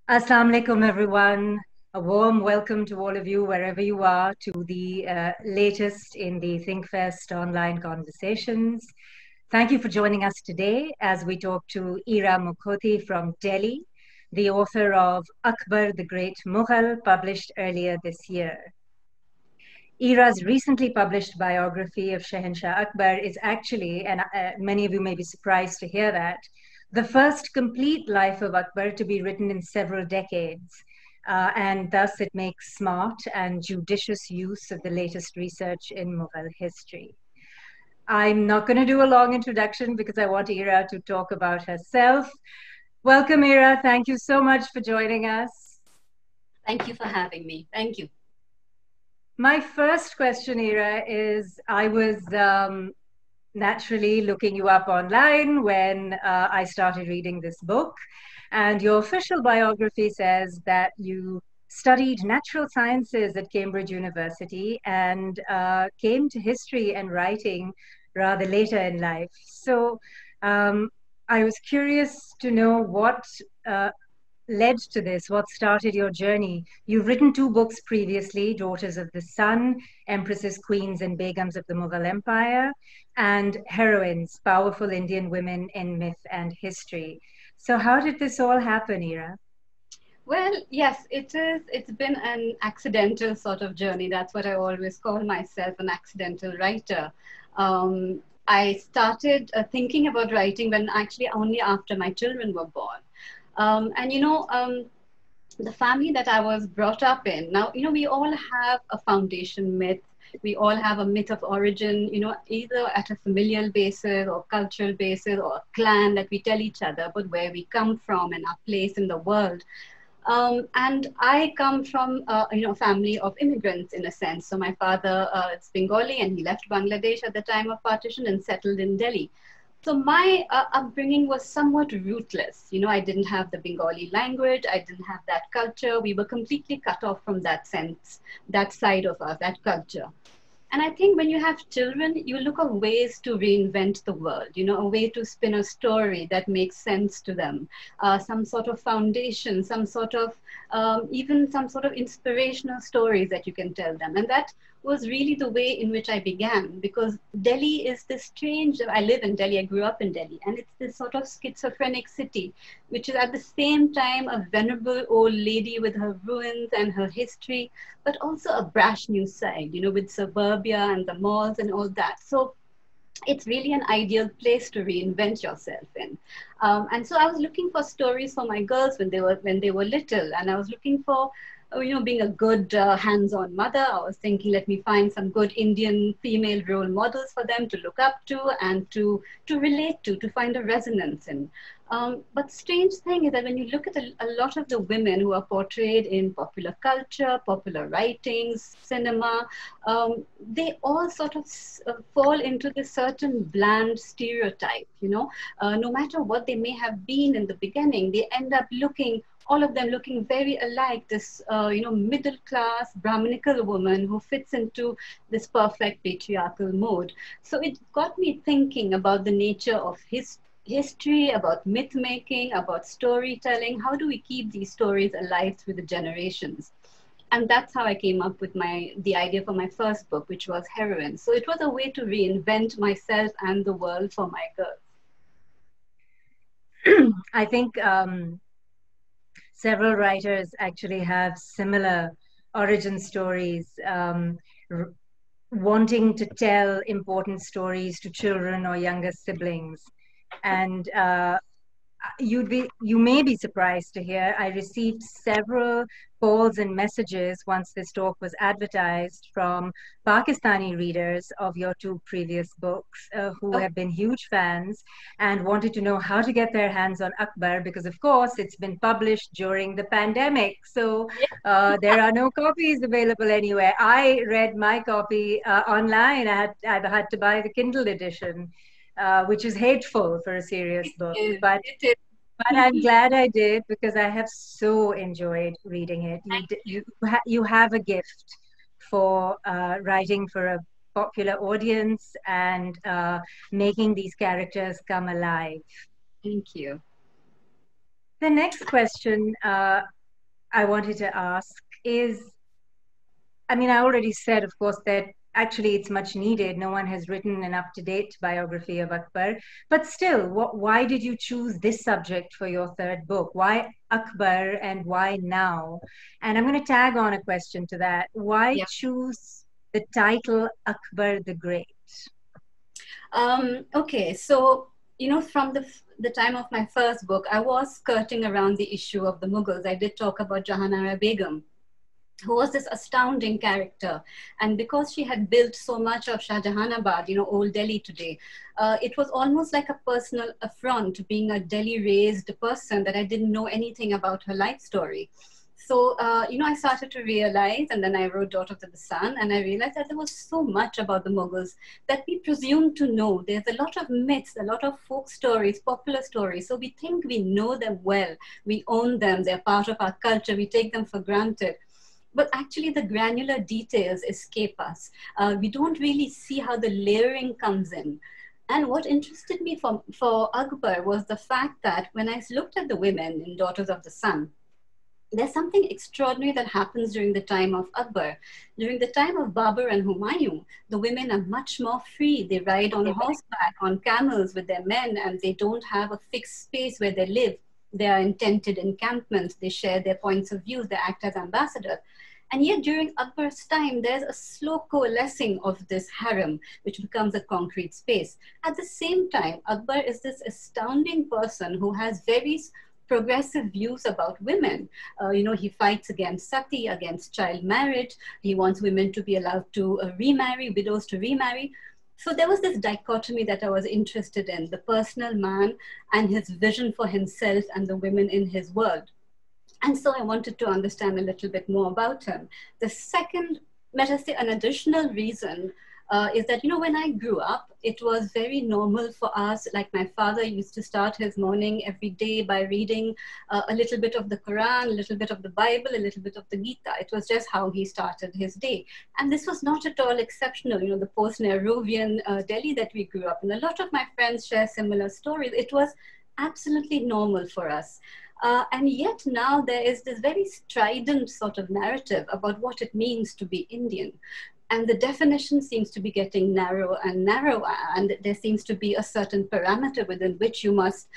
Assalamu alaikum, everyone. A warm welcome to all of you, wherever you are, to the latest in the ThinkFest online conversations. Thank you for joining us today as we talk to Ira Mukhoty from Delhi, the author of Akbar, the Great Mughal, published earlier this year. Ira's recently published biography of Shahenshah Akbar is actually, and many of you may be surprised to hear that, the first complete life of Akbar to be written in several decades. And thus it makes smart and judicious use of the latest research in Mughal history. I'm not going to do a long introduction because I want Ira to talk about herself. Welcome, Ira. Thank you so much for joining us. Thank you for having me. Thank you. My first question, Ira, is I was naturally looking you up online when I started reading this book. And your official biography says that you studied natural sciences at Cambridge University and came to history and writing rather later in life. So I was curious to know what led to this, what started your journey. You've written two books previously, Daughters of the Sun, Empresses, Queens, and Begums of the Mughal Empire, and Heroines, Powerful Indian Women in Myth and History. So how did this all happen, Ira? Well, yes, it is. It's been an accidental sort of journey. That's what I always call myself, an accidental writer. I started thinking about writing when actually only after my children were born. The family that I was brought up in, now, we all have a foundation myth. We all have a myth of origin, either at a familial basis or cultural basis or a clan that we tell each other about where we come from and our place in the world. And I come from, a family of immigrants in a sense. So my father is Bengali and he left Bangladesh at the time of partition and settled in Delhi. So my upbringing was somewhat rootless. I didn't have the Bengali language. I didn't have that culture. We were completely cut off from that sense, that side of us, that culture. And I think when you have children, you look at ways to reinvent the world, a way to spin a story that makes sense to them, some sort of foundation, some sort of, even some sort of inspirational stories that you can tell them. And that was really the way in which I began, because Delhi is this strange, I live in Delhi, I grew up in Delhi, and it's this sort of schizophrenic city, which is at the same time a venerable old lady with her ruins and her history, but also a brash new side, with suburbia and the malls and all that. So it's really an ideal place to reinvent yourself in. And so I was looking for stories for my girls when they were little, and I was looking for being a good hands-on mother. I was thinking, let me find some good Indian female role models for them to look up to and to relate to find a resonance in. But strange thing is that when you look at a lot of the women who are portrayed in popular culture, popular writings, cinema, they all sort of fall into this certain bland stereotype. No matter what they may have been in the beginning, they end up looking, all of them looking very alike, this middle class Brahminical woman who fits into this perfect patriarchal mode. So it got me thinking about the nature of history, about myth making, about storytelling. How do we keep these stories alive through the generations? And that's how I came up with the idea for my first book, which was Heroine. So it was a way to reinvent myself and the world for my girls. I think several writers actually have similar origin stories, wanting to tell important stories to children or younger siblings. And you may be surprised to hear I received several calls and messages once this talk was advertised from Pakistani readers of your two previous books who have been huge fans and wanted to know how to get their hands on Akbar, because of course it's been published during the pandemic, so there are no copies available anywhere. I read my copy online. I had to buy the Kindle edition. Which is hateful for a serious book, but I'm glad I did, because I have so enjoyed reading it. You have a gift for writing for a popular audience and making these characters come alive. Thank you. The next question I wanted to ask is, I mean, I already said, of course, that actually it's much needed. No one has written an up-to-date biography of Akbar. But still, why did you choose this subject for your third book? Why Akbar and why now? And I'm going to tag on a question to that. Why Yeah. choose the title Akbar the Great? Okay, so from the time of my first book, I was skirting around the issue of the Mughals. I did talk about Jahanara Begum, who was this astounding character. And because she had built so much of Shah Jahanabad, old Delhi today, it was almost like a personal affront being a Delhi raised person that I didn't know anything about her life story. So, I started to realize, and then I wrote Daughters of the Sun, and I realized that there was so much about the Mughals that we presume to know. There's a lot of myths, a lot of folk stories, popular stories. So we think we know them well. We own them. They're part of our culture. We take them for granted, but actually the granular details escape us. We don't really see how the layering comes in. And what interested me for Akbar was the fact that when I looked at the women in Daughters of the Sun, there's something extraordinary that happens during the time of Akbar. During the time of Babur and Humayun, the women are much more free. They ride on horseback, on camels with their men, and they don't have a fixed space where they live. They are in tented encampments. They share their points of view. They act as ambassadors. And yet, during Akbar's time, there's a slow coalescing of this harem, which becomes a concrete space. At the same time, Akbar is this astounding person who has very progressive views about women. He fights against sati, against child marriage. He wants women to be allowed to remarry, widows to remarry. So there was this dichotomy that I was interested in, the personal man and his vision for himself and the women in his world. And so I wanted to understand a little bit more about him. The second, let us say, an additional reason is that, when I grew up, it was very normal for us. Like my father used to start his morning every day by reading a little bit of the Quran, a little bit of the Bible, a little bit of the Gita. It was just how he started his day. And this was not at all exceptional. The post-Nehruvian Delhi that we grew up in. A lot of my friends share similar stories. It was absolutely normal for us. And yet now there is this very strident sort of narrative about what it means to be Indian. And the definition seems to be getting narrower and narrower, and there seems to be a certain parameter within which you must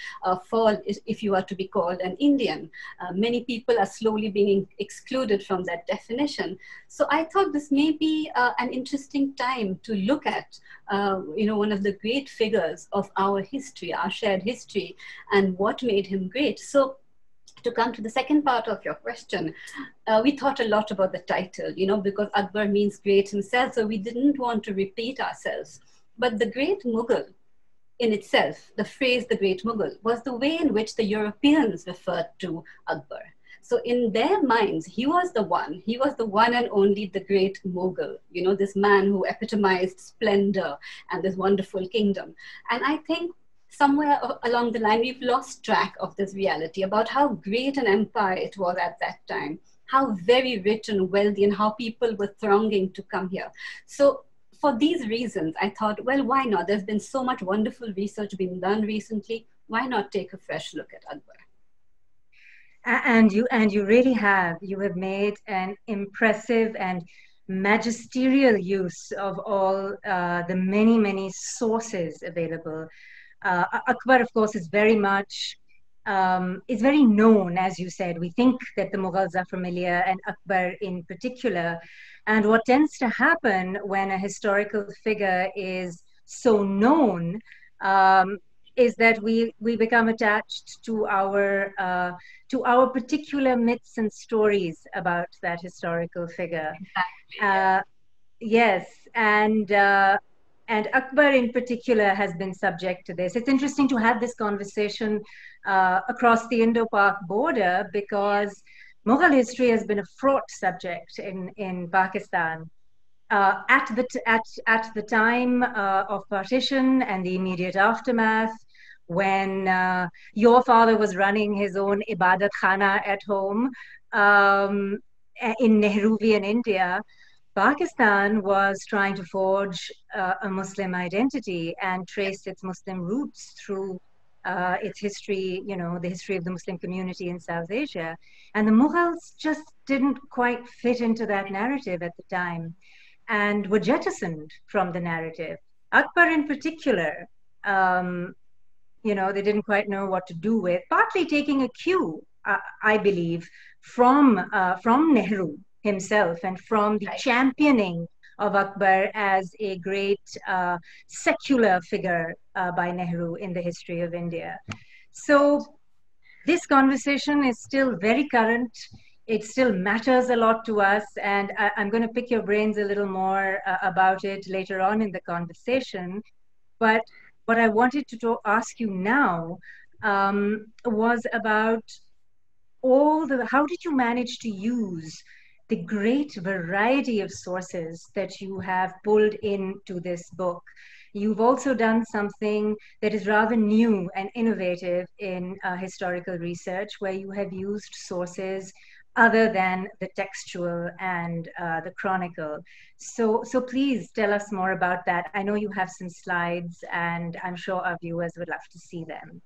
fall if you are to be called an Indian. Many people are slowly being excluded from that definition. So I thought this may be an interesting time to look at, one of the great figures of our history, our shared history, and what made him great. So to come to the second part of your question, we thought a lot about the title, because Akbar means great himself, so we didn't want to repeat ourselves. But the Great Mughal in itself, the phrase the Great Mughal, was the way in which the Europeans referred to Akbar. So in their minds, he was the one and only the Great Mughal, this man who epitomized splendor and this wonderful kingdom. And I think somewhere along the line, we've lost track of this reality about how great an empire it was at that time, how very rich and wealthy, and how people were thronging to come here. So for these reasons, I thought, well, why not? There's been so much wonderful research being done recently. Why not take a fresh look at Akbar? And you really have. You have made an impressive and magisterial use of all the many sources available. Akbar, of course, is very known, as you said. We think that the Mughals are familiar, and Akbar in particular. And what tends to happen when a historical figure is so known is that we become attached to our particular myths and stories about that historical figure. Exactly. Yes, and Akbar in particular has been subject to this. It's interesting to have this conversation across the Indo-Pak border because Mughal history has been a fraught subject in Pakistan. At the time of partition and the immediate aftermath, when your father was running his own ibadat khana at home um, in Nehruvian India, Pakistan was trying to forge a Muslim identity and trace its Muslim roots through its history, the history of the Muslim community in South Asia. And the Mughals just didn't quite fit into that narrative at the time and were jettisoned from the narrative. Akbar in particular, they didn't quite know what to do with, partly taking a cue, I believe, from Nehru himself and from the championing of Akbar as a great secular figure by Nehru in the history of India. So this conversation is still very current. It still matters a lot to us, and I'm going to pick your brains a little more about it later on in the conversation. But what I wanted to ask you now was about how did you manage to use the great variety of sources that you have pulled into this book? You've also done something that is rather new and innovative in historical research, where you have used sources other than the textual and the chronicle. So please tell us more about that. I know you have some slides, and I'm sure our viewers would love to see them.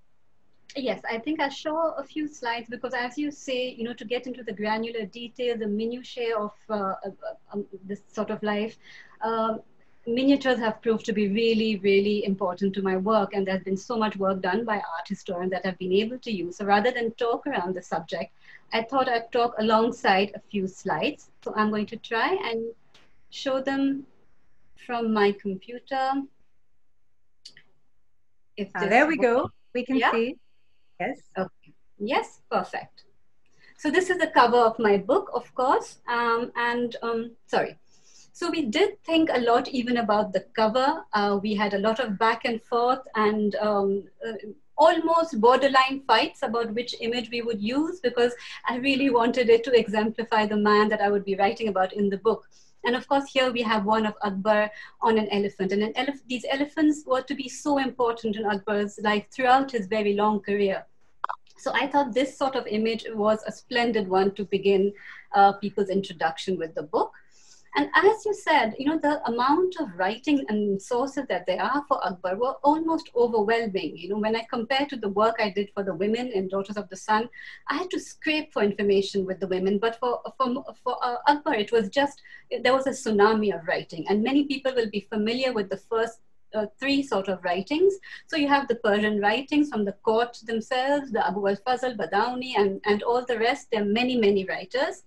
Yes, I think I'll show a few slides because, as you say, to get into the granular detail, the minutiae of this sort of life, miniatures have proved to be really, really important to my work. And there's been so much work done by art historians that I've been able to use. So rather than talk around the subject, I thought I'd talk alongside a few slides. So I'm going to try and show them from my computer. There we go. We can see. Yes. Okay. Yes, perfect. So this is the cover of my book, of course. Sorry. So we did think a lot even about the cover. We had a lot of back and forth and almost borderline fights about which image we would use, because I really wanted it to exemplify the man that I would be writing about in the book. And of course, here we have one of Akbar on an elephant. And these elephants were to be so important in Akbar's life throughout his very long career. So I thought this sort of image was a splendid one to begin people's introduction with the book. And as you said, the amount of writing and sources that there are for Akbar were almost overwhelming. When I compare to the work I did for the women in Daughters of the Sun, I had to scrape for information with the women. But for Akbar, it was there was a tsunami of writing. And many people will be familiar with the first three sort of writings. So you have the Persian writings from the court themselves, the Abu al-Fazl, Badauni, and all the rest. There are many, many writers.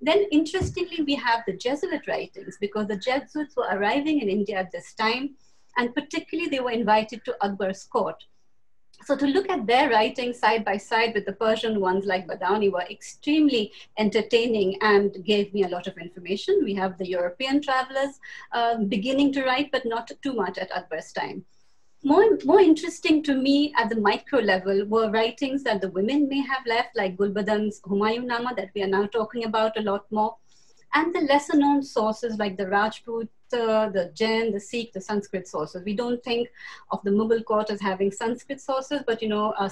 Then interestingly, we have the Jesuit writings, because the Jesuits were arriving in India at this time, and particularly they were invited to Akbar's court. So to look at their writings side by side with the Persian ones like Badauni were extremely entertaining and gave me a lot of information. We have the European travelers beginning to write, but not too much at Akbar's time. More interesting to me at the micro level were writings that the women may have left, like Gulbadan's Humayun Nama that we are now talking about a lot more, and the lesser known sources like the Rajput, the Jain, the Sikh, the Sanskrit sources. We don't think of the Mughal court as having Sanskrit sources, but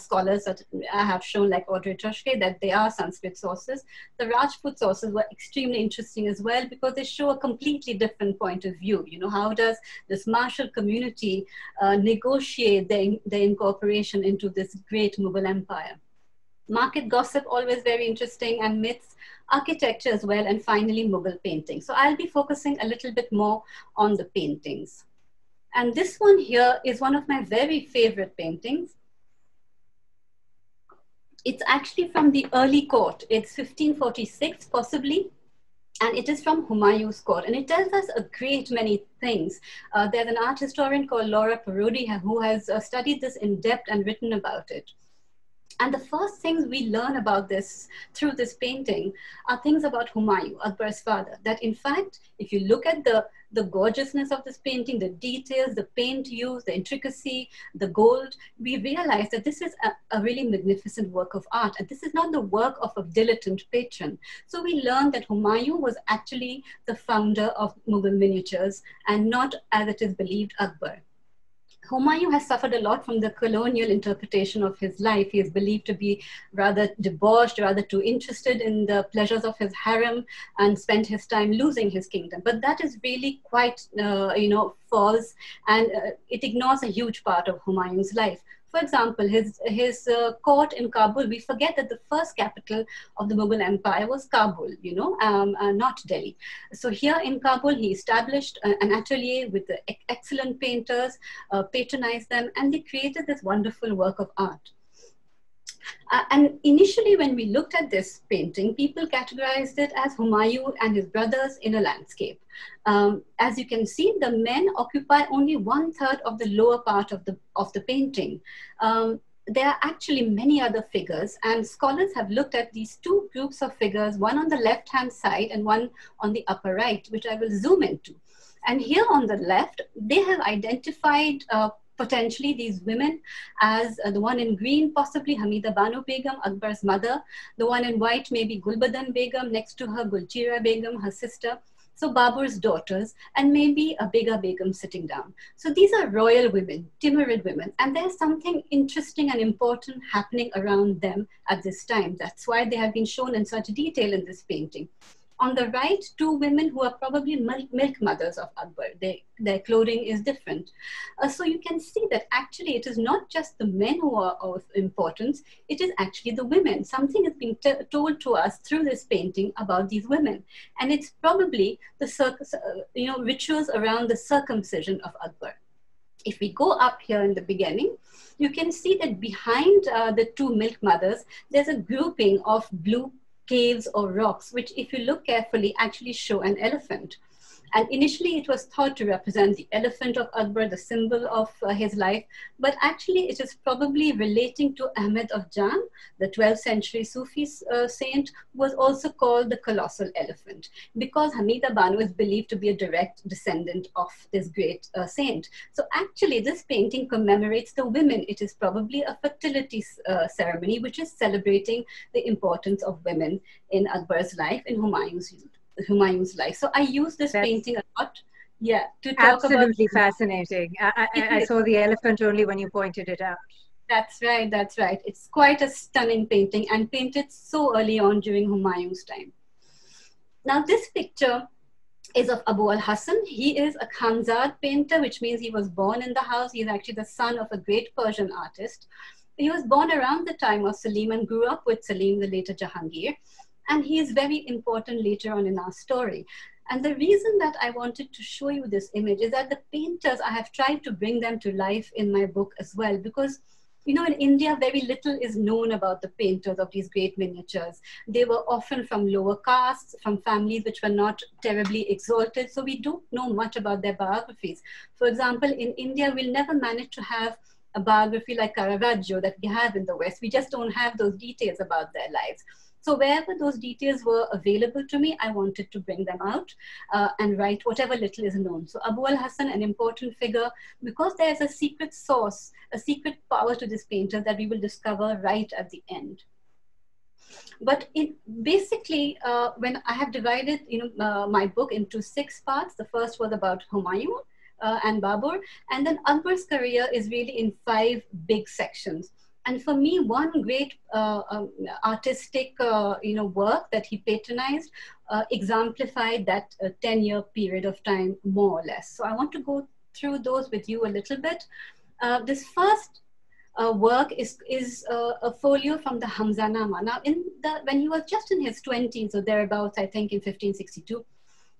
scholars that I have shown, like Audrey Toshke, that they are Sanskrit sources. The Rajput sources were extremely interesting as well, because they show a completely different point of view. How does this martial community negotiate their incorporation into this great Mughal empire? Market gossip, always very interesting, and myths, architecture as well, and finally Mughal painting. So I'll be focusing a little bit more on the paintings. And this one here is one of my very favorite paintings. It's actually from the early court. It's 1546 possibly, and it is from Humayun's court. And it tells us a great many things. There's an art historian called Laura Parodi who has studied this in depth and written about it. And the first things we learn about this through this painting are things about Humayun, Akbar's father, that in fact, if you look at the gorgeousness of this painting, the details, the paint use, the intricacy, the gold, we realize that this is a really magnificent work of art. And this is not the work of a dilettante patron. So we learn that Humayun was actually the founder of Mughal miniatures and not, as it is believed, Akbar. Humayun has suffered a lot from the colonial interpretation of his life. He is believed to be rather debauched, rather too interested in the pleasures of his harem, and spent his time losing his kingdom. But that is really quite, false, and it ignores a huge part of Humayun's life. For example, his court in Kabul, we forget that the first capital of the Mughal Empire was Kabul, not Delhi. So here in Kabul, he established an atelier with the excellent painters, patronized them, and they created this wonderful work of art. And initially, when we looked at this painting, people categorized it as Humayun and his brothers in a landscape. As you can see, the men occupy only 1/3 of the lower part of the painting. There are actually many other figures, and scholars have looked at these two groups of figures, one on the left-hand side and one on the upper right, which I will zoom into. And here on the left, they have identified potentially these women as the one in green, possibly Hamida Banu Begum, Akbar's mother. The one in white, maybe Gulbadan Begum, next to her Gulchira Begum, her sister. So Babur's daughters, and maybe a Bega Begum sitting down. So these are royal women, Timurid women, and there's something interesting and important happening around them at this time. That's why they have been shown in such detail in this painting. On the right, two women who are probably milk mothers of Akbar. Their clothing is different. So you can see that actually it is not just the men who are of importance, it is actually the women. Something is being told to us through this painting about these women. And it's probably the rituals around the circumcision of Akbar. If we go up here in the beginning, you can see that behind the two milk mothers, there's a grouping of blue caves or rocks, which if you look carefully actually show an elephant. And initially it was thought to represent the elephant of Akbar, the symbol of his life, but actually it is probably relating to Ahmed of Jan, the 12th century Sufi saint, who was also called the colossal elephant, because Hamida Banu is believed to be a direct descendant of this great saint. So actually this painting commemorates the women. It is probably a fertility ceremony, which is celebrating the importance of women in Akbar's life, in Humayun's life. So I use this painting a lot, to talk about. Absolutely fascinating. I saw the elephant only when you pointed it out. That's right, that's right. It's quite a stunning painting and painted so early on during Humayun's time. Now this picture is of Abu al-Hasan. He is a Khanzad painter, which means he was born in the house. He's actually the son of a great Persian artist. He was born around the time of Saleem and grew up with Saleem, the later Jahangir. And he is very important later on in our story. And the reason that I wanted to show you this image is that the painters, I have tried to bring them to life in my book as well, because in India, very little is known about the painters of these great miniatures. They were often from lower castes, from families which were not terribly exalted. So we don't know much about their biographies. For example, in India, we'll never manage to have a biography like Caravaggio that we have in the West. We just don't have those details about their lives. So wherever those details were available to me, I wanted to bring them out and write whatever little is known. So Abu al-Hasan, an important figure, because there's a secret source, a secret power to this painter that we will discover right at the end. But basically, when I have divided my book into 6 parts, the first was about Humayun and Babur, and then Akbar's career is really in 5 big sections. And for me, one great artistic work that he patronized exemplified that 10-year period of time, more or less. So I want to go through those with you a little bit. This first work is a folio from the Hamzanana. Now, when he was just in his 20s or thereabouts, I think in 1562,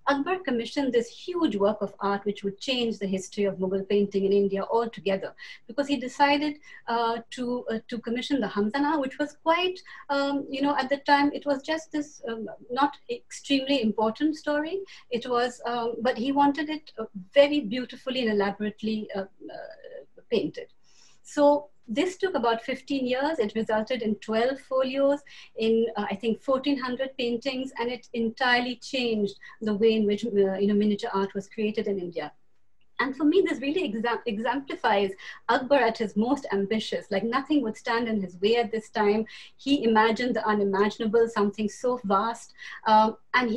Akbar commissioned this huge work of art which would change the history of Mughal painting in India altogether, because he decided to commission the Hamzanana, which was quite, at the time, it was just this not extremely important story. It was, but he wanted it very beautifully and elaborately painted. So this took about 15 years. It resulted in 12 folios, in I think 1,400 paintings, and it entirely changed the way in which miniature art was created in India. And for me, this really exemplifies Akbar at his most ambitious. Like nothing would stand in his way at this time. He imagined the unimaginable, something so vast. And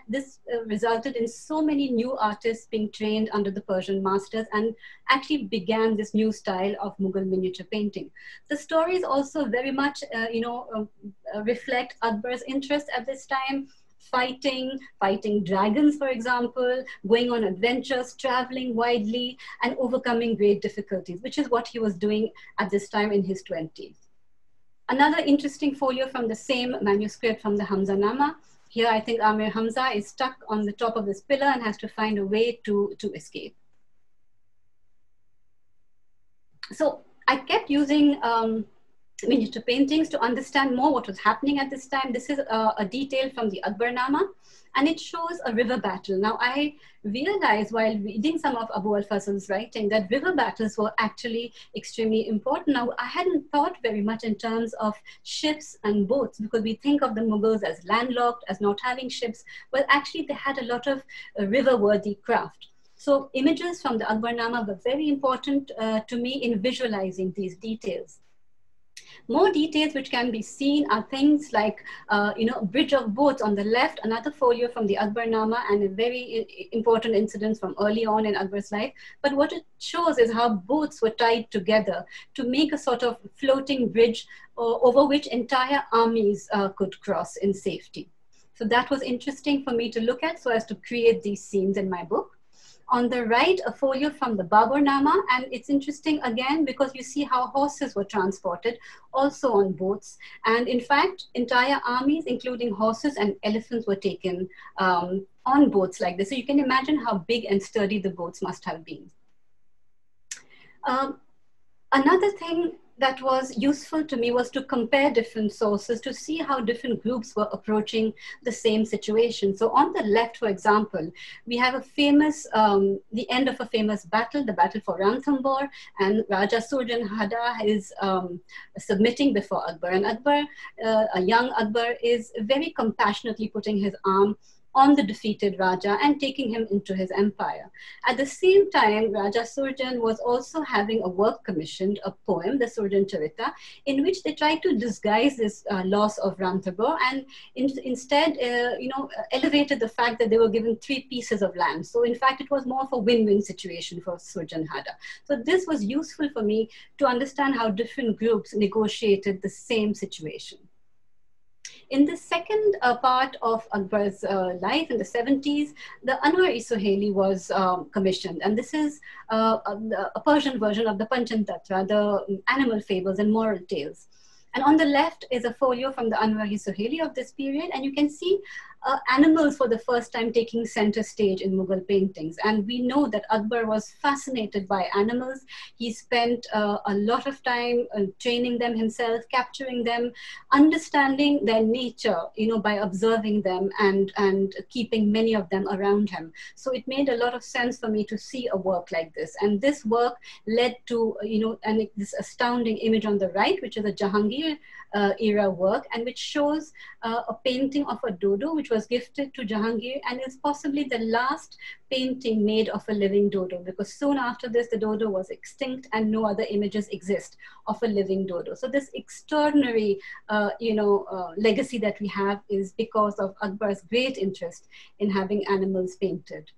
this resulted in so many new artists being trained under the Persian masters, and actually began this new style of Mughal miniature painting. The stories also very much reflect Akbar's interest at this time. fighting dragons, for example, going on adventures, traveling widely, and overcoming great difficulties, which is what he was doing at this time in his 20s. Another interesting folio from the same manuscript from the Hamzanana. Here, I think Amir Hamza is stuck on the top of this pillar and has to find a way to escape. So I kept using miniature paintings to understand more what was happening at this time. This is a detail from the Akbarnama, and it shows a river battle. Now, I realized while reading some of Abu al-Fazl's writing that river battles were actually extremely important. Now, I hadn't thought very much in terms of ships and boats, because we think of the Mughals as landlocked, as not having ships. Well, actually, they had a lot of river-worthy craft. So images from the Akbarnama were very important to me in visualizing these details. More details which can be seen are things like, a bridge of boats on the left, another folio from the Akbarnama, and a very important incident from early on in Akbar's life. But what it shows is how boats were tied together to make a sort of floating bridge over which entire armies could cross in safety. So that was interesting for me to look at so as to create these scenes in my book. On the right, a folio from the Baburnama, and it's interesting again because you see how horses were transported also on boats. And in fact, entire armies, including horses and elephants, were taken on boats like this. So you can imagine how big and sturdy the boats must have been. Another thing that was useful to me was to compare different sources to see how different groups were approaching the same situation. So on the left, for example, we have a famous, the end of a famous battle, the battle for Ranthambore, and Raja Surjanhada is submitting before Akbar. And Akbar, a young Akbar, is very compassionately putting his arm on the defeated Raja and taking him into his empire. At the same time, Raja Surjan was also having a work commissioned, a poem, the Surjan Charita, in which they tried to disguise this loss of Ranthambore and instead, elevated the fact that they were given 3 pieces of land. So in fact, it was more of a win-win situation for Surjanhada. So this was useful for me to understand how different groups negotiated the same situation. In the second part of Akbar's life, in the 70s, the Anwar-e Suhaili was commissioned. And this is a Persian version of the Panchantatra, the animal fables and moral tales. And on the left is a folio from the Anwar-e Suhaili of this period. And you can see animals for the first time taking center stage in Mughal paintings. And we know that Akbar was fascinated by animals. He spent a lot of time training them himself, capturing them, understanding their nature, by observing them and keeping many of them around him. So it made a lot of sense for me to see a work like this. And this work led to, this astounding image on the right, which is a Jahangir era work, and which shows a painting of a dodo, which was gifted to Jahangir, and is possibly the last painting made of a living dodo, because soon after this, the dodo was extinct and no other images exist of a living dodo. So this extraordinary, legacy that we have is because of Akbar's great interest in having animals painted.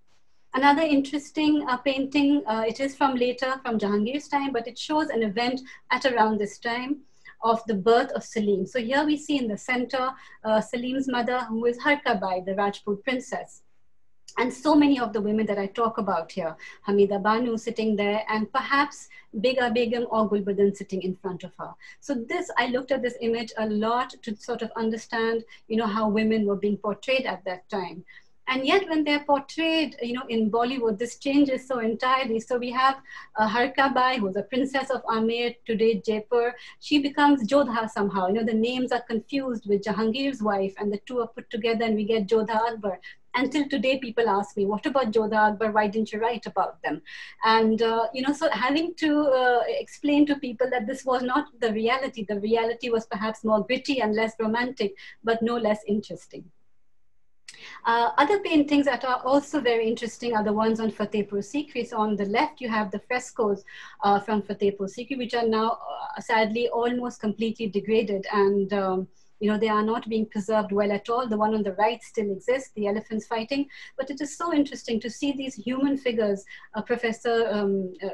Another interesting painting, it is from Jahangir's time, but it shows an event at around this time of the birth of Saleem. So here we see in the center, Saleem's mother, who is Harka Bai, the Rajput princess. And so many of the women that I talk about here, Hamida Banu sitting there, and perhaps Bega Begum or Gulbadan sitting in front of her. So I looked at this image a lot to sort of understand, how women were being portrayed at that time. And yet when they're portrayed, in Bollywood, this changes so entirely. So we have Harka Bai, who's a princess of Amer, today Jaipur. She becomes Jodha somehow. The names are confused with Jahangir's wife, and the two are put together and we get Jodha Akbar. Until today, people ask me, what about Jodha Akbar? Why didn't you write about them? And, so having to explain to people that this was not the reality. The reality was perhaps more gritty and less romantic, but no less interesting. Other paintings that are also very interesting are the ones on Fatehpur Sikri. So on the left, you have the frescoes from Fatehpur Sikri, which are now sadly almost completely degraded, and they are not being preserved well at all. The one on the right still exists, the elephants fighting, but it is so interesting to see these human figures. Professor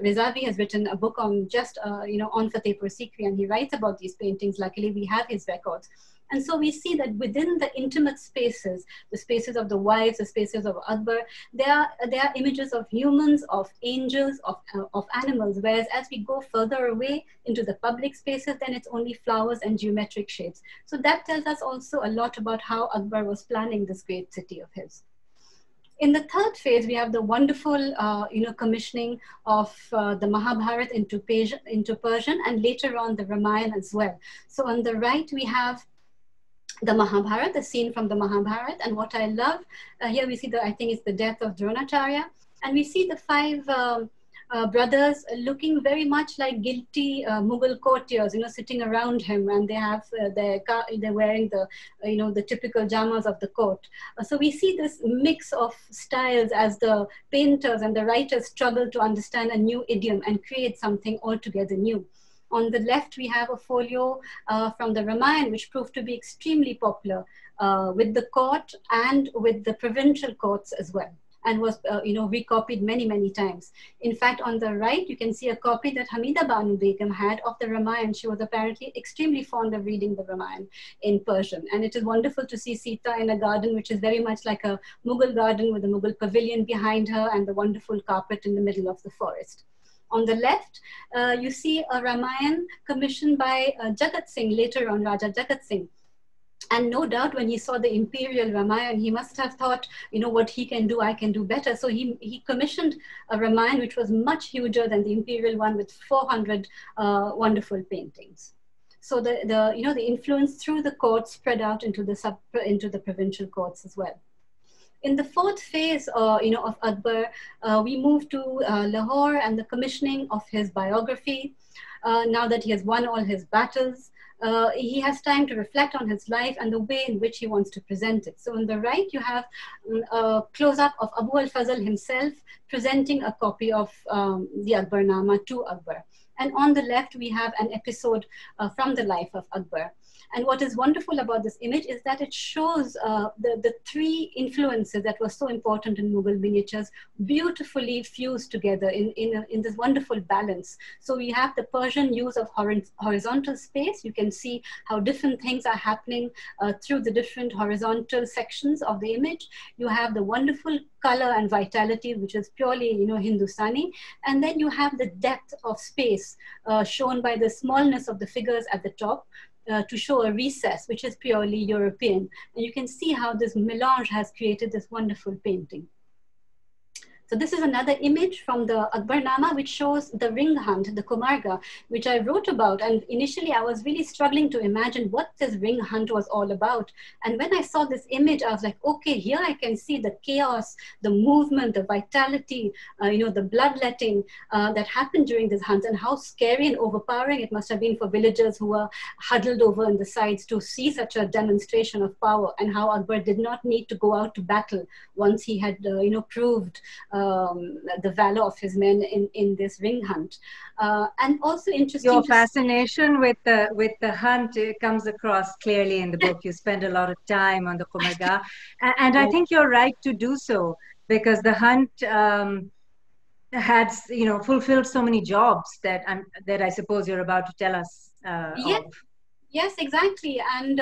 Rezavi has written a book on on Fatehpur Sikri, and he writes about these paintings. Luckily, we have his records. And so we see that within the intimate spaces, the spaces of the wives, the spaces of Akbar, there are images of humans, of angels, of animals. Whereas as we go further away into the public spaces, then it's only flowers and geometric shapes. So that tells us also a lot about how Akbar was planning this great city of his. In the third phase, we have the wonderful, commissioning of the Mahabharata into Persian, and later on the Ramayana as well. So on the right, we have the Mahabharata, the scene from the Mahabharata. And what I love, here we see I think it's the death of Dronacharya. And we see the five brothers looking very much like guilty Mughal courtiers, sitting around him, and they have they're wearing the typical jamas of the court. So we see this mix of styles as the painters and the writers struggle to understand a new idiom and create something altogether new. On the left, we have a folio from the Ramayana, which proved to be extremely popular with the court and with the provincial courts as well, and was recopied many, many times. In fact, on the right, you can see a copy that Hamida Banu Begum had of the Ramayana. She was apparently extremely fond of reading the Ramayana in Persian. And it is wonderful to see Sita in a garden, which is very much like a Mughal garden with a Mughal pavilion behind her and the wonderful carpet in the middle of the forest. On the left, you see a Ramayana commissioned by Jagat Singh, later on Raja Jagat Singh. And no doubt when he saw the imperial Ramayana, he must have thought, what he can do, I can do better. So he commissioned a Ramayana which was much huger than the imperial one, with 400 wonderful paintings. So the influence through the courts spread out into the provincial courts as well. In the fourth phase, of Akbar, we move to Lahore and the commissioning of his biography. Now that he has won all his battles, he has time to reflect on his life and the way in which he wants to present it. So on the right, you have a close-up of Abu al-Fazl himself presenting a copy of the Akbarnama to Akbar. And on the left, we have an episode from the life of Akbar. And what is wonderful about this image is that it shows the three influences that were so important in Mughal miniatures beautifully fused together in this wonderful balance. So we have the Persian use of horizontal space. You can see how different things are happening through the different horizontal sections of the image. You have the wonderful color and vitality, which is purely, Hindustani. And then you have the depth of space shown by the smallness of the figures at the top, to show a recess, which is purely European. And you can see how this melange has created this wonderful painting. So this is another image from the Akbarnama, which shows the ring hunt, the Kumarga, which I wrote about. And initially I was really struggling to imagine what this ring hunt was all about. And when I saw this image, I was like, okay, here I can see the chaos, the movement, the vitality, the bloodletting that happened during this hunt, and how scary and overpowering it must have been for villagers who were huddled over on the sides to see such a demonstration of power, and how Akbar did not need to go out to battle once he had, proved the valor of his men in this ring hunt. And also interesting. Your fascination with the hunt comes across clearly in the book. You spend a lot of time on the Kumarga, and I think you're right to do so, because the hunt had fulfilled so many jobs that I suppose you're about to tell us yes. of. Yes, exactly. And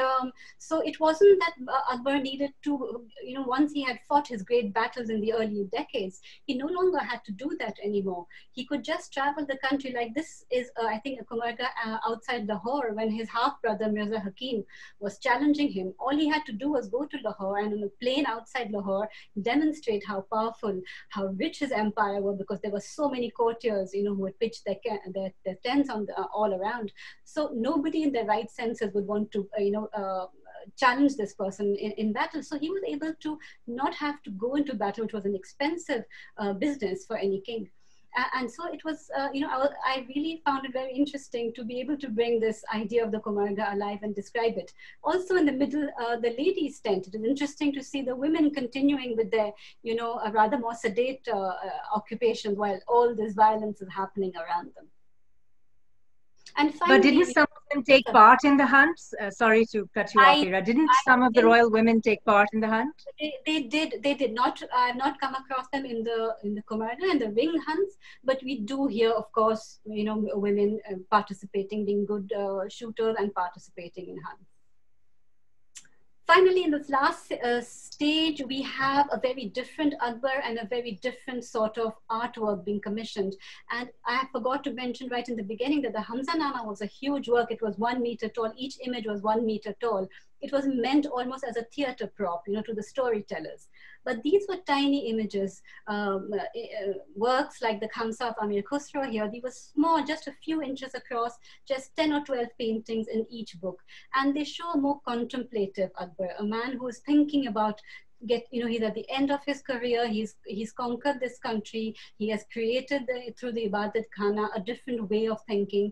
so it wasn't that Akbar needed to, once he had fought his great battles in the early decades, he no longer had to do that anymore. He could just travel the country. Like this is, I think, a Kumarga outside Lahore, when his half-brother Mirza Hakim was challenging him. All he had to do was go to Lahore, and on a plain outside Lahore, demonstrate how powerful, how rich his empire was, because there were so many courtiers, who would pitch their tents on all around. So nobody in their right senses would want to, challenge this person in battle. So he was able to not have to go into battle, which was an expensive business for any king. And so it was, I really found it very interesting to be able to bring this idea of the Kumarga alive and describe it. Also in the middle, the ladies' tent, it is interesting to see the women continuing with their, a rather more sedate occupations while all this violence is happening around them. And finally, but didn't some of them take part in the hunt? Sorry to cut you off, Ira. Didn't some of the royal women take part in the hunt? They did not. I have not come across them in the Kumarga and the ring hunts, but we do hear, of course, women participating, being good shooters and participating in hunts. Finally, in this last stage, we have a very different Akbar and a very different sort of artwork being commissioned. And I forgot to mention right in the beginning that the Hamzanana was a huge work. It was 1 meter tall. Each image was 1 meter tall. It was meant almost as a theater prop, to the storytellers. But these were tiny images, works like the Khamsa of Amir Khusro here. They were small, just a few inches across, just 10 or 12 paintings in each book. And they show a more contemplative Akbar, a man who is thinking about he's at the end of his career. He's conquered this country. He has created through the Ibadat Khana a different way of thinking.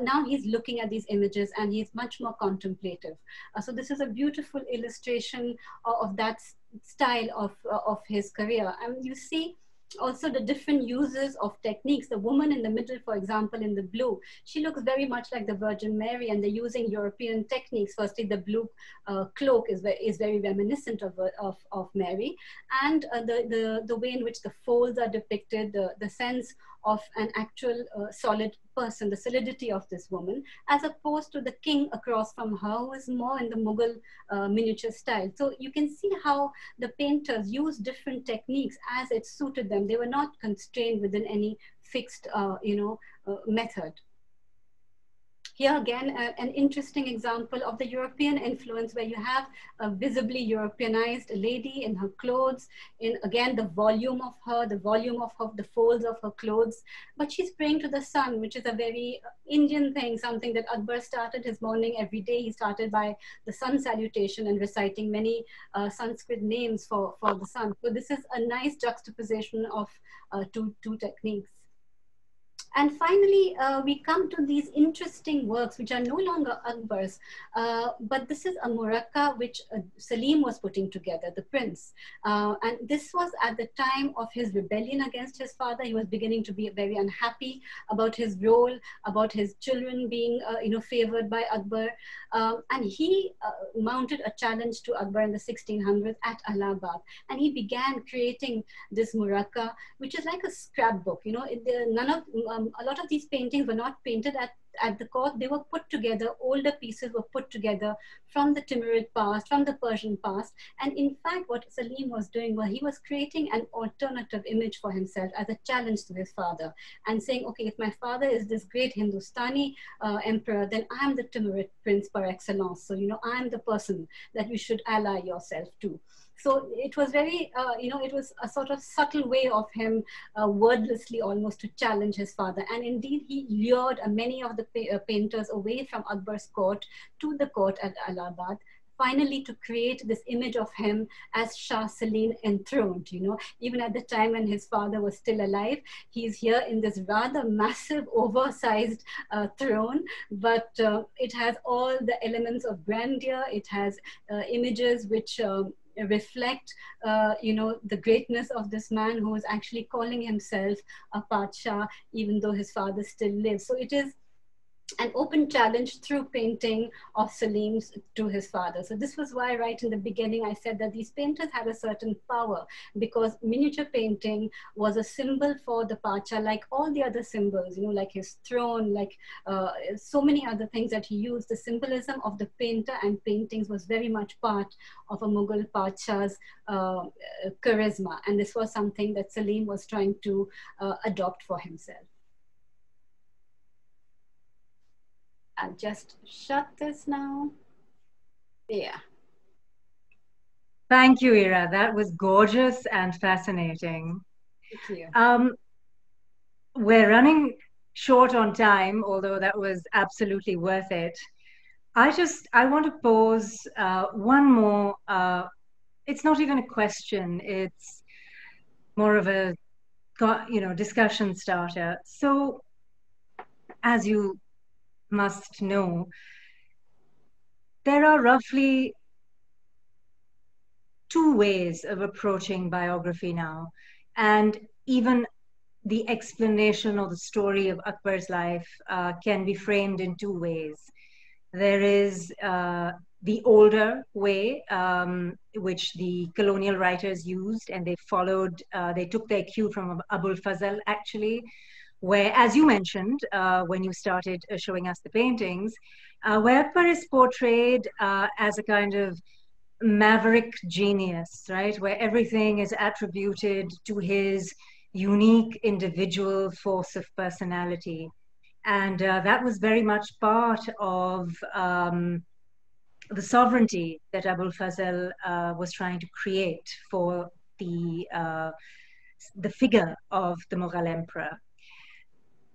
Now he's looking at these images and he's much more contemplative. So this is a beautiful illustration of that style of his career. And you see also the different uses of techniques. The woman in the middle, for example, in the blue, she looks very much like the Virgin Mary, and they're using European techniques. Firstly, the blue cloak is very reminiscent of Mary, and the way in which the folds are depicted, the sense of an actual solid person, the solidity of this woman, as opposed to the king across from her, who is more in the Mughal miniature style. So you can see how the painters used different techniques as it suited them. They were not constrained within any fixed, method. Here again, an interesting example of the European influence, where you have a visibly Europeanized lady in her clothes, in again the volume of the folds of her clothes, but she's praying to the sun, which is a very Indian thing, something that Akbar started his morning every day. He started by the sun salutation and reciting many Sanskrit names for the sun. So this is a nice juxtaposition of two techniques. And finally, we come to these interesting works, which are no longer Akbar's, but this is a Murka, which Saleem was putting together, the prince. And this was at the time of his rebellion against his father. He was beginning to be very unhappy about his role, about his children being, favored by Akbar. And he mounted a challenge to Akbar in the 1600s at Allahabad. And he began creating this Murka, which is like a scrapbook. A lot of these paintings were not painted at the court. They were put together, older pieces were put together from the Timurid past, from the Persian past. And in fact, what Saleem was doing was he was creating an alternative image for himself as a challenge to his father, and saying, okay, if my father is this great Hindustani emperor, then I'm the Timurid prince par excellence. So, I'm the person that you should ally yourself to. So it was very, it was a sort of subtle way of him wordlessly almost to challenge his father. And indeed, he lured many of the painters away from Akbar's court to the court at Allahabad, finally to create this image of him as Shah Saleen enthroned. Even at the time when his father was still alive, he's here in this rather massive, oversized throne, but it has all the elements of grandeur. It has images which reflect, the greatness of this man who is actually calling himself a Padshah, even though his father still lives. So it is an open challenge through painting of Saleem's to his father. So this was why right in the beginning I said that these painters had a certain power, because miniature painting was a symbol for the Pacha, like all the other symbols, like his throne, like so many other things that he used. The symbolism of the painter and paintings was very much part of a Mughal Pacha's charisma. And this was something that Saleem was trying to adopt for himself. I'll just shut this now. Yeah. Thank you, Ira. That was gorgeous and fascinating. Thank you. We're running short on time, although that was absolutely worth it. I want to pose one more, it's not even a question, it's more of a, discussion starter. So, as you must know, there are roughly two ways of approaching biography now, and even the explanation or the story of Akbar's life can be framed in two ways. There is the older way, which the colonial writers used, and they took their cue from Abul Fazl, actually, where, as you mentioned, when you started showing us the paintings, where Akbar is portrayed as a kind of maverick genius, right? Where everything is attributed to his unique individual force of personality. And that was very much part of the sovereignty that Abul Fazl was trying to create for the figure of the Mughal emperor.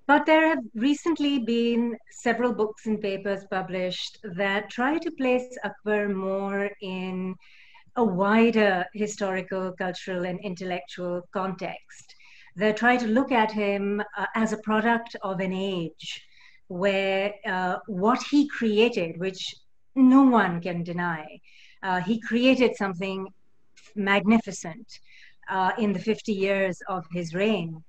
But there have recently been several books and papers published that try to place Akbar more in a wider historical, cultural, and intellectual context. They try to look at him as a product of an age where what he created, which no one can deny, he created something magnificent in the 50 years of his reign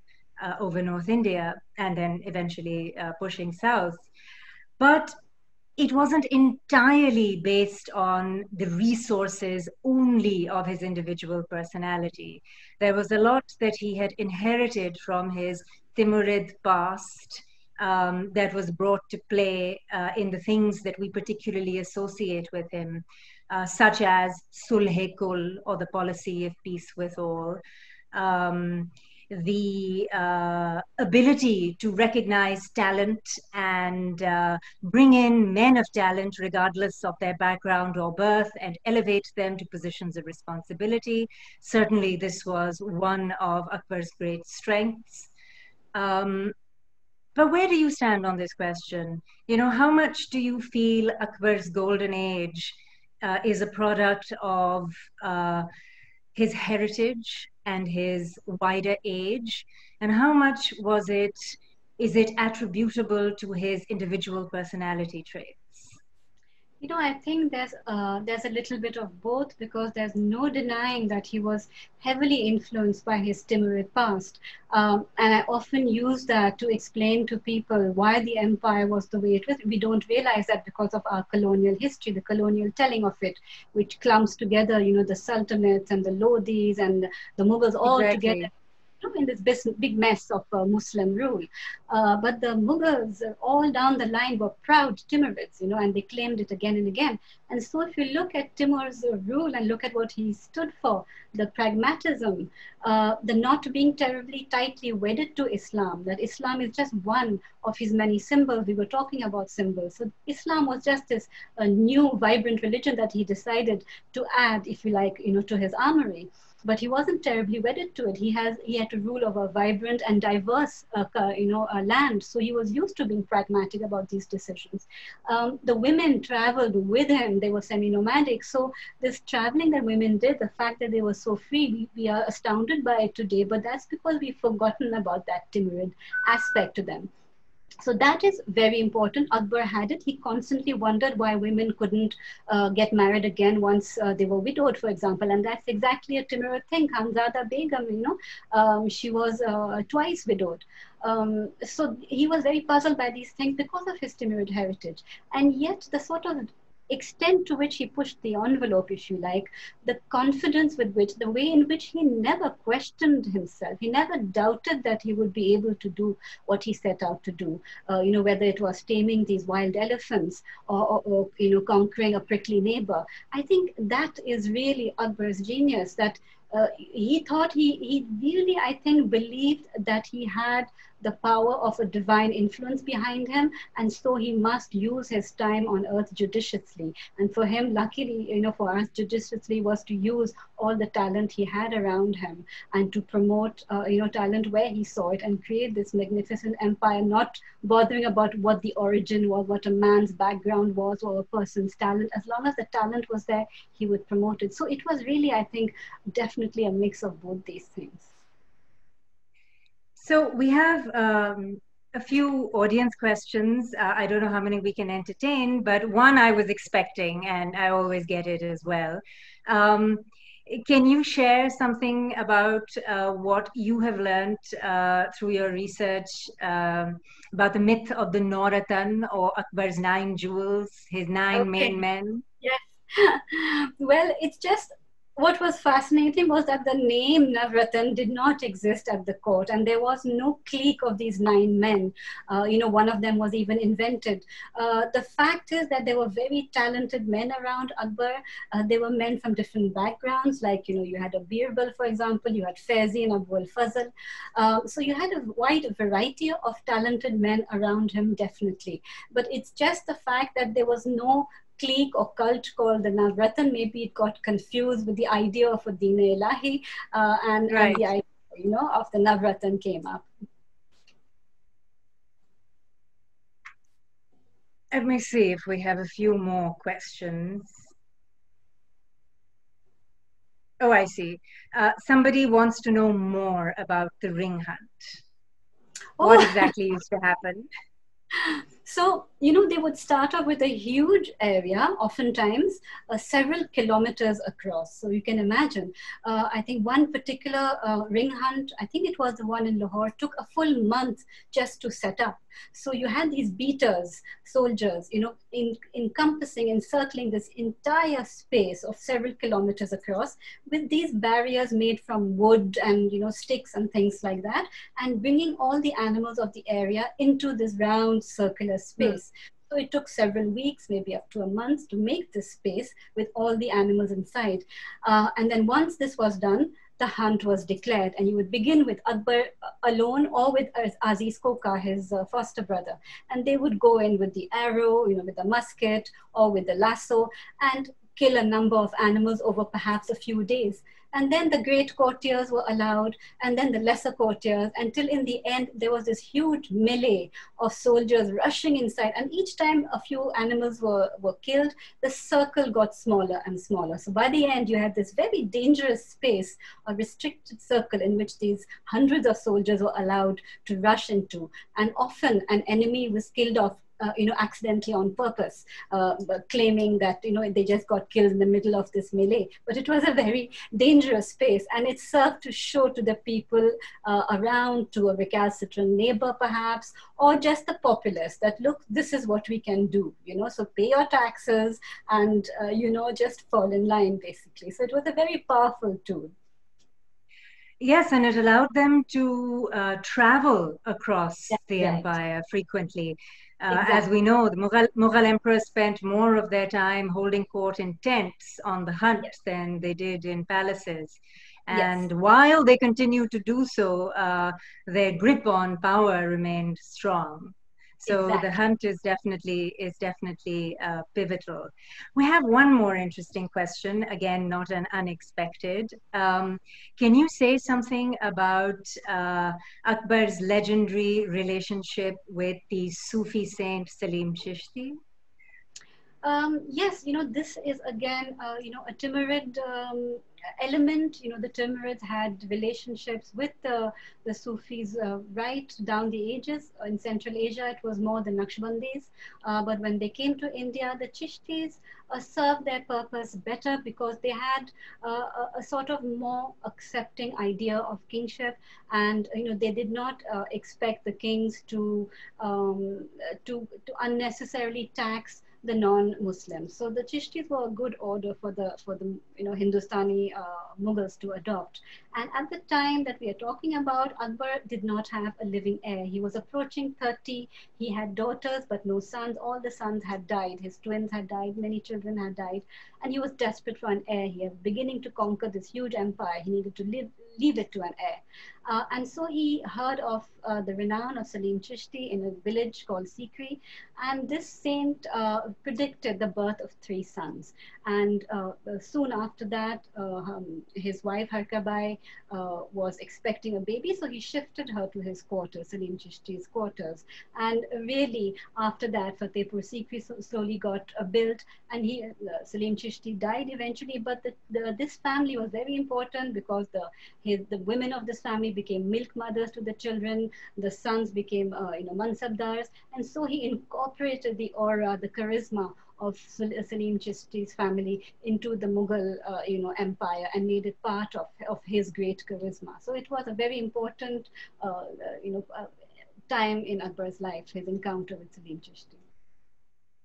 over North India and then eventually pushing south. But it wasn't entirely based on the resources only of his individual personality. There was a lot that he had inherited from his Timurid past that was brought to play in the things that we particularly associate with him, such as Sulh-e-Kul, or the policy of peace with all. The ability to recognize talent and bring in men of talent regardless of their background or birth and elevate them to positions of responsibility. Certainly this was one of Akbar's great strengths. But where do you stand on this question? You know, how much do you feel Akbar's golden age is a product of his heritage and his wider age, and how much is it attributable to his individual personality traits? I think there's a little bit of both, because there's no denying that he was heavily influenced by his Timurid past, and I often use that to explain to people why the empire was the way it was. We don't realize that because of our colonial history, the colonial telling of it, which clumps together, the sultanates and the Lodhis and the Mughals all Exactly. together in this big mess of Muslim rule. But the Mughals all down the line were proud Timurids, and they claimed it again and again. And so if you look at Timur's rule and look at what he stood for, the pragmatism, the not being terribly tightly wedded to Islam, that Islam is just one of his many symbols. We were talking about symbols. So Islam was just this new, vibrant religion that he decided to add, if you like, to his armory. But he wasn't terribly wedded to it. He had to rule over a vibrant and diverse, land. So he was used to being pragmatic about these decisions. The women traveled with him. They were semi-nomadic. So this traveling that women did, the fact that they were so free, we are astounded by it today. But that's because we've forgotten about that Timurid aspect to them. So that is very important. Akbar had it. He constantly wondered why women couldn't get married again once they were widowed, for example. And that's exactly a Timurid thing. Hamzada Begum, she was twice widowed. So he was very puzzled by these things because of his Timurid heritage. And yet the sort of extent to which he pushed the envelope, if you like, the confidence with which, the way in which he never questioned himself, he never doubted that he would be able to do what he set out to do, whether it was taming these wild elephants or conquering a prickly neighbor. I think that is really Akbar's genius, that he thought he really, I think, believed that he had the power of a divine influence behind him, and so he must use his time on earth judiciously. And for him, luckily, for us, judiciously was to use all the talent he had around him and to promote, talent where he saw it and create this magnificent empire, not bothering about what the origin was, what a man's background was, or a person's talent. As long as the talent was there, he would promote it. So it was really, I think, definitely a mix of both these things. So we have a few audience questions. I don't know how many we can entertain, but one I was expecting, and I always get it as well. Can you share something about what you have learned through your research about the myth of the Noratan, or Akbar's 9 jewels, his 9 Okay. main men? Yes. Well, it's just what was fascinating was that the name Navratan did not exist at the court, and there was no clique of these 9 men. One of them was even invented. The fact is that there were very talented men around Akbar. They were men from different backgrounds, like, you had a Birbal, for example, you had Faizi and Abu al-Fazl. So you had a wide variety of talented men around him, definitely. But it's just the fact that there was no clique or cult called the Navratan. Maybe it got confused with the idea of a Deen Ilahi, and the idea, of the Navratan came up. Let me see if we have a few more questions. Oh, I see. Somebody wants to know more about the ring hunt. What exactly used to happen? So, they would start off with a huge area, oftentimes several kilometers across. So you can imagine, I think one particular ring hunt, I think it was the one in Lahore, took a full month just to set up. So you had these beaters, soldiers, encompassing, encircling this entire space of several kilometers across with these barriers made from wood and, sticks and things like that, and bringing all the animals of the area into this round circular space. So it took several weeks, maybe up to a month, to make this space with all the animals inside. And then once this was done, the hunt was declared, and you would begin with Akbar alone or with Aziz Koka, his foster brother. And they would go in with the arrow, with the musket or with the lasso, and kill a number of animals over perhaps a few days. And then the great courtiers were allowed, and then the lesser courtiers, until in the end, there was this huge melee of soldiers rushing inside. And each time a few animals were killed, the circle got smaller and smaller. So by the end, you had this very dangerous space, a restricted circle in which these hundreds of soldiers were allowed to rush into. And often an enemy was killed off accidentally on purpose, claiming that, they just got killed in the middle of this melee. But it was a very dangerous space, and it served to show to the people around, to a recalcitrant neighbor perhaps, or just the populace, that look, this is what we can do, so pay your taxes and, just fall in line, basically. So it was a very powerful tool. Yes, and it allowed them to travel across the empire frequently. Exactly. As we know, the Mughal emperors spent more of their time holding court in tents on the hunt than they did in palaces. And while they continued to do so, their grip on power remained strong. So the hunt is definitely pivotal. We have one more interesting question, again, not an unexpected. Can you say something about Akbar's legendary relationship with the Sufi saint Saleem Chishti? Yes, this is again, a Timurid element. The Timurids had relationships with the Sufis right down the ages. In Central Asia, it was more the Naqshbandis. But when they came to India, the Chishtis served their purpose better because they had a sort of more accepting idea of kingship, and they did not expect the kings to unnecessarily tax the non-Muslims. So the Chishtis were a good order for the Hindustani Mughals to adopt. And at the time that we are talking about, Akbar did not have a living heir. He was approaching 30. He had daughters but no sons. All the sons had died. His twins had died. Many children had died. And he was desperate for an heir. He was beginning to conquer this huge empire. He needed to leave it to an heir. And so he heard of the renown of Saleem Chishti in a village called Sikri. And this saint predicted the birth of 3 sons. And soon after that, his wife Harkabai was expecting a baby. So he shifted her to his quarters, Saleem Chishti's quarters. And really, after that, Fatehpur Sikri slowly got built. And Saleem Chishti died eventually. But this family was very important because the women of this family became milk mothers to the children. The sons became mansabdars, and so he incorporated the aura, the charisma of Saleem Chishti's family into the Mughal empire and made it part of his great charisma. So it was a very important time in Akbar's life, his encounter with Saleem Chishti.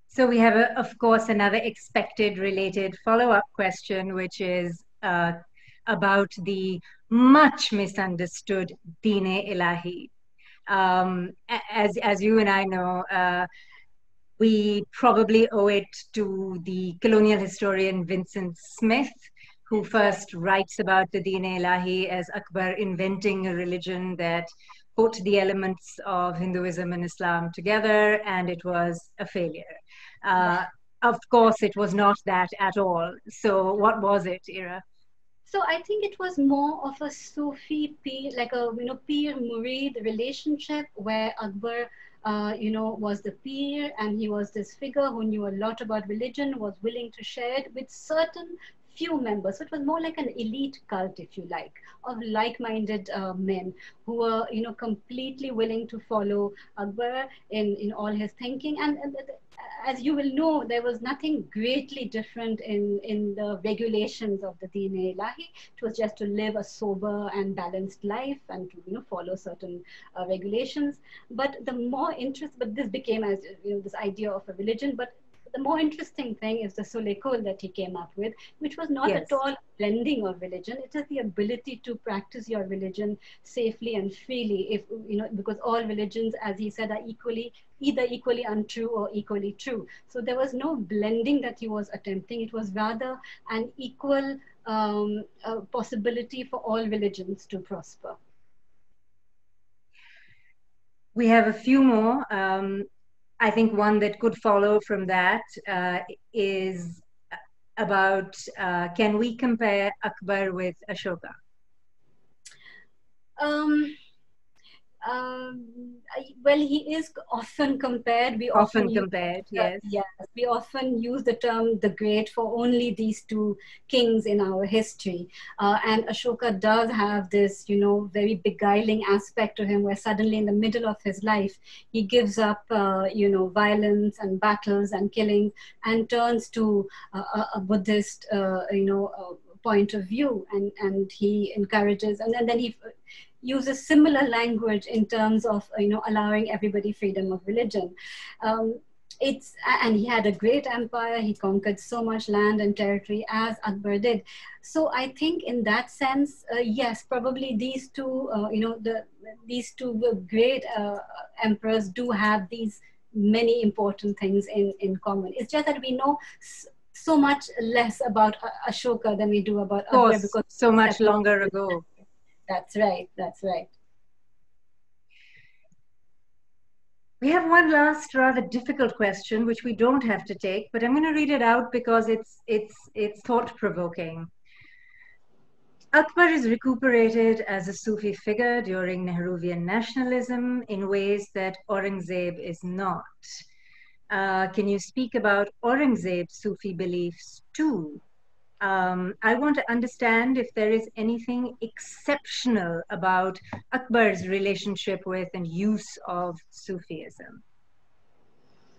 So we have, of course, another expected related follow-up question, which is, uh, about the much misunderstood Deen-e-Ilahi. As you and I know, we probably owe it to the colonial historian Vincent Smith, who first writes about the Deen-e-Ilahi as Akbar inventing a religion that put the elements of Hinduism and Islam together, and it was a failure. Of course, it was not that at all. So, what was it, Ira? So I think it was more of a Sufi peer, like a peer murid relationship where Akbar, was the peer, and he was this figure who knew a lot about religion, was willing to share it with certain few members. So it was more like an elite cult, if you like, of like-minded men who were completely willing to follow Akbar in all his thinking. And as you will know, there was nothing greatly different in the regulations of the Deen-e-Ilahi. It was just to live a sober and balanced life and to follow certain regulations. But but this became as this idea of a religion. But the more interesting thing is the Sulekul that he came up with, which was not Yes. at all blending of religion. It is the ability to practice your religion safely and freely, if because all religions, as he said, are either equally untrue or equally true. So there was no blending that he was attempting. It was rather an equal possibility for all religions to prosper. We have a few more. I think one that could follow from that is about can we compare Akbar with Ashoka? Well, he is often compared. We often compared, yes. Yes, we often use the term the Great for only these two kings in our history. And Ashoka does have this, very beguiling aspect to him, where suddenly in the middle of his life, he gives up, violence and battles and killing, and turns to a Buddhist, point of view, and he encourages, and then he uses similar language in terms of allowing everybody freedom of religion. And he had a great empire. He conquered so much land and territory as Akbar did. So I think in that sense, yes, probably these two, these two great emperors do have these many important things in common. It's just that we know so much less about Ashoka than we do about Akbar, because so much longer ago. That's right. That's right. We have one last rather difficult question, which we don't have to take, but I'm going to read it out because it's thought-provoking. Akbar is recuperated as a Sufi figure during Nehruvian nationalism in ways that Aurangzeb is not. Can you speak about Aurangzeb's Sufi beliefs too? I want to understand if there is anything exceptional about Akbar's relationship with and use of Sufism.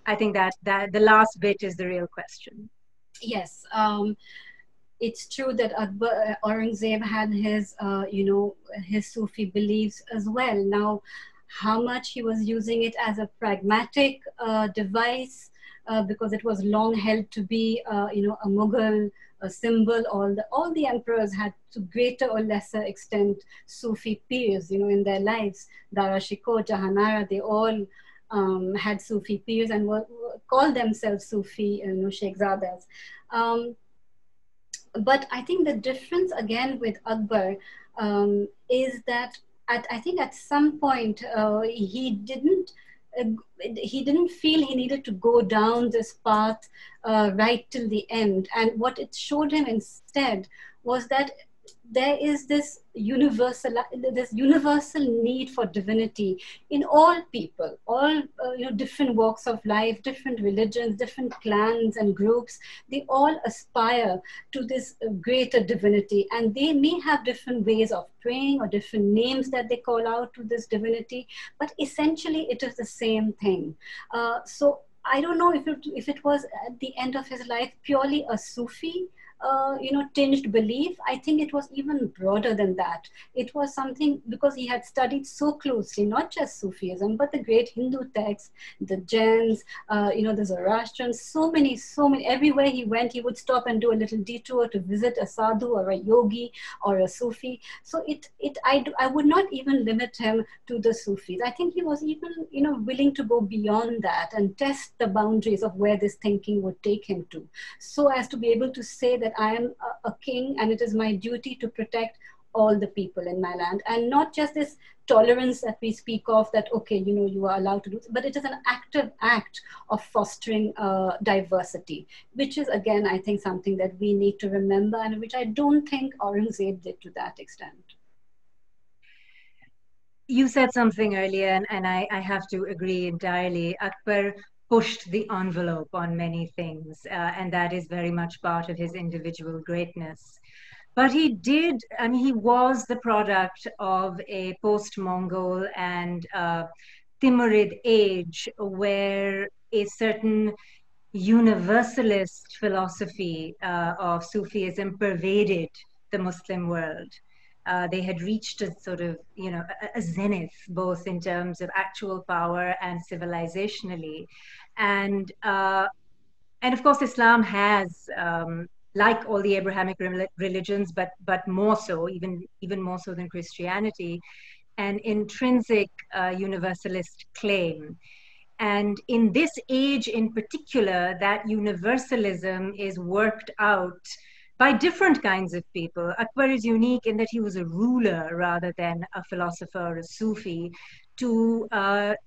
I think that the last bit is the real question. Yes, it's true that Akbar, Aurangzeb had his, his Sufi beliefs as well. Now, how much he was using it as a pragmatic device, because it was long held to be, a Mughal a symbol. All the emperors had, to greater or lesser extent, Sufi peers, in their lives. Dara Shikoh, Jahanara, they all had Sufi peers and called themselves Sufi, Sheikhzadas. But I think the difference again with Akbar is that I think at some point he didn't feel he needed to go down this path right till the end. And what it showed him instead was that there is this universal need for divinity in all people, all different walks of life, different religions, different clans and groups. They all aspire to this greater divinity, and they may have different ways of praying or different names that they call out to this divinity, but essentially it is the same thing. So I don't know if it was at the end of his life purely a Sufi tinged belief. I think it was even broader than that. It was something because he had studied so closely, not just Sufism, but the great Hindu texts, the Jains, the Zoroastrians, so many. Everywhere he went, he would stop and do a little detour to visit a sadhu or a yogi or a Sufi. So I would not even limit him to the Sufis. I think he was even, willing to go beyond that and test the boundaries of where this thinking would take him to, so as to be able to say that I am a king and it is my duty to protect all the people in my land, and not just this tolerance that we speak of, that okay, you are allowed to do, but it is an active act of fostering diversity, which is again, I think, something that we need to remember, and which I don't think Aurangzeb did to that extent. You said something earlier, and I have to agree entirely. Akbar pushed the envelope on many things, and that is very much part of his individual greatness. But he did, I mean, he was the product of a post-Mongol and Timurid age where a certain universalist philosophy of Sufism pervaded the Muslim world. They had reached a sort of, a zenith, both in terms of actual power and civilizationally. And, uh, and of course, Islam has, like all the Abrahamic religions, but more so, even more so than Christianity, an intrinsic universalist claim. And in this age in particular, that universalism is worked out by different kinds of people. Akbar is unique in that he was a ruler rather than a philosopher or a Sufi, to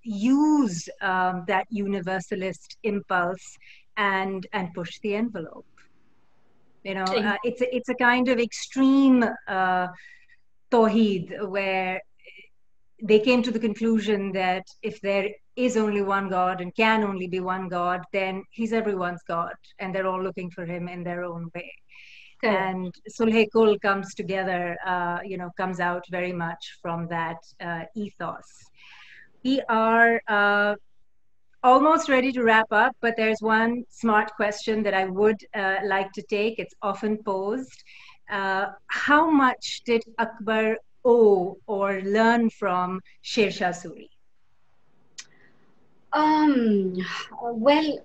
use that universalist impulse and push the envelope. It's a kind of extreme tawheed, where they came to the conclusion that if there is only one God and can only be one God, then he's everyone's God, and they're all looking for him in their own way. Okay. And Sulhe Kul comes together, comes out very much from that ethos. We are almost ready to wrap up, but there's one smart question that I would like to take. It's often posed. How much did Akbar owe or learn from Sher Shah Suri? Well,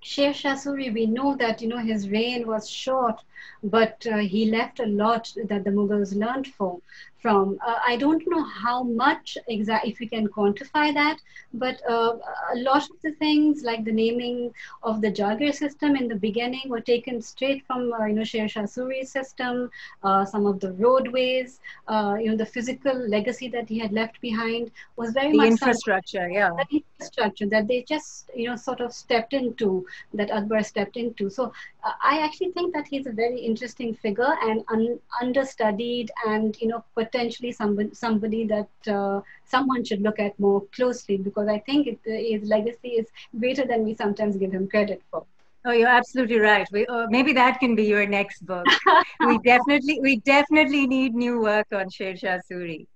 Sher Shah Suri, we know that his reign was short, but he left a lot that the Mughals learned from. I don't know how much exactly, if we can quantify that, but a lot of the things like the naming of the Jagir system in the beginning were taken straight from Sher Shah Suri's system. Some of the roadways, the physical legacy that he had left behind was very much the infrastructure, the infrastructure that they just sort of stepped into, that Akbar stepped into. So I actually think that he's a very interesting figure and understudied, and potentially somebody that someone should look at more closely, because I think his legacy is greater than we sometimes give him credit for. Oh, you're absolutely right. Maybe that can be your next book. we definitely need new work on Sher Shah Suri.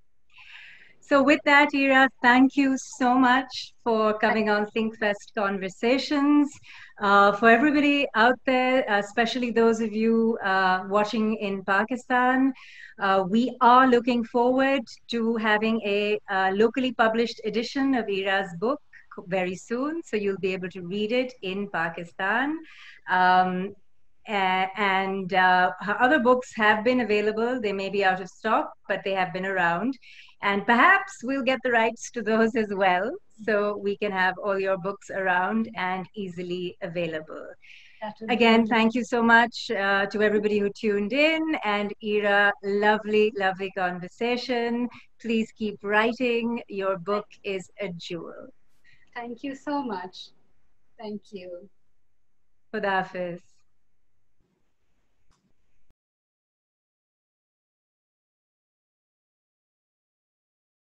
So with that, Ira, thank you so much for coming on ThinkFest Conversations. For everybody out there, especially those of you watching in Pakistan, we are looking forward to having a locally published edition of Ira's book very soon. So you'll be able to read it in Pakistan. And her other books have been available. They may be out of stock, but they have been around. And perhaps we'll get the rights to those as well, so we can have all your books around and easily available. Again, thank you so much to everybody who tuned in. And Ira, lovely, lovely conversation. Please keep writing. Your book is a jewel. Thank you so much. Thank you. Khuda Hafiz.